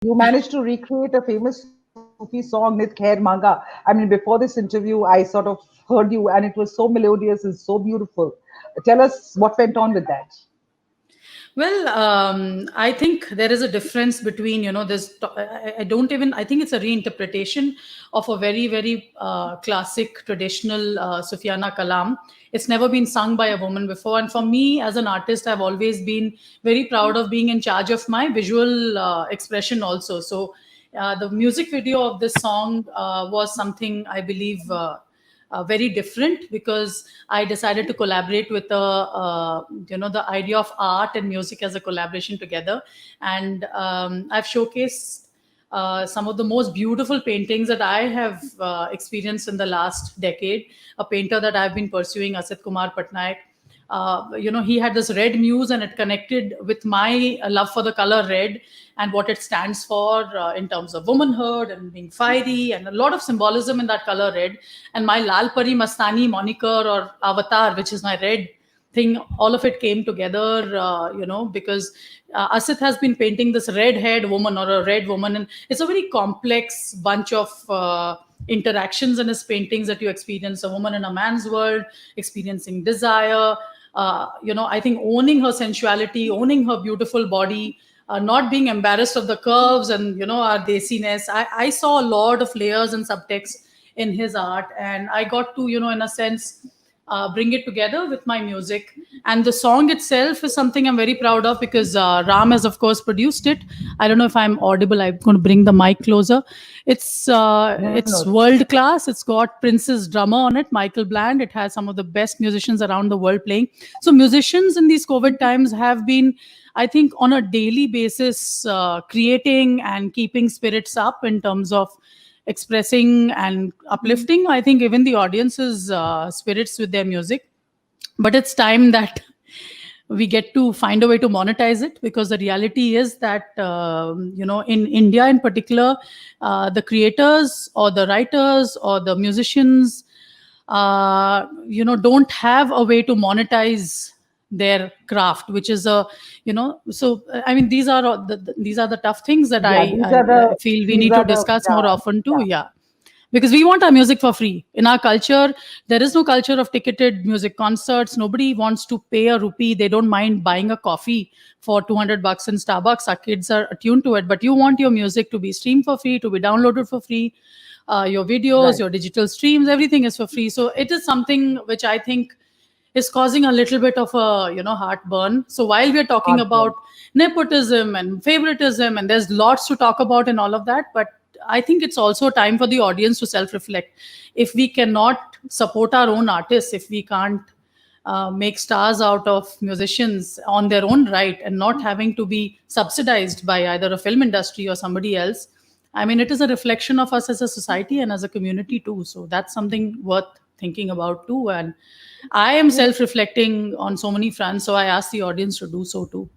You managed to recreate a famous Sufi song, Nit Khair Manga. I mean, before this interview, I sort of heard you, and it was so melodious and so beautiful. Tell us what went on with that. Well, I think there is a difference between, this. I don't even, I think it's a reinterpretation of a very, very classic, traditional Sufyana Kalam. It's never been sung by a woman before. And for me, as an artist, I've always been very proud of being in charge of my visual expression also. So the music video of this song was something I believe. Very different because I decided to collaborate with the idea of art and music as a collaboration together, and I've showcased some of the most beautiful paintings that I have experienced in the last decade. A painter that I've been pursuing, Asit Kumar Patnaik, he had this red muse and it connected with my love for the color red and what it stands for in terms of womanhood and being fiery, and a lot of symbolism in that color red. And my Lal Pari Mastani moniker or avatar, which is my red thing, all of it came together, because Asit has been painting this red haired woman or a red woman, and it's a very complex bunch of interactions in his paintings that you experience: a woman in a man's world, experiencing desire, I think owning her sensuality, owning her beautiful body, not being embarrassed of the curves and, our desiness. I saw a lot of layers and subtext in his art, and I got to, in a sense, bring it together with my music. And the song itself is something I'm very proud of because Ram has, of course, produced it. I don't know if I'm audible. I'm going to bring the mic closer. It's No, it's no. world class. It's got Prince's drummer on it, Michael Bland. It has some of the best musicians around the world playing. So musicians in these COVID times have been, I think, on a daily basis, creating and keeping spirits up in terms of expressing and uplifting, I think, even the audience's spirits with their music. But it's time that we get to find a way to monetize it, because the reality is that in India in particular, the creators or the writers or the musicians don't have a way to monetize their craft, which is so I mean, these are the tough things that Yeah, I feel we need to discuss more yeah, often too. yeah. Yeah, because we want our music for free. In our culture, there is no culture of ticketed music concerts. Nobody wants to pay a rupee. They don't mind buying a coffee for 200 bucks in Starbucks. Our kids are attuned to it, but you want your music to be streamed for free, to be downloaded for free. Your videos, Right. your digital streams, everything is for free. So it is something which I think is causing a little bit of a heartburn. So while we're talking about Heartburn. nepotism and favoritism, and there's lots to talk about and all of that, but I think it's also time for the audience to self-reflect. If we cannot support our own artists, if we can't make stars out of musicians on their own right and not having to be subsidized by either a film industry or somebody else, I mean, it is a reflection of us as a society and as a community too. So that's something worth thinking about too. And I am You know, self reflecting on so many fronts. So I ask the audience to do so too.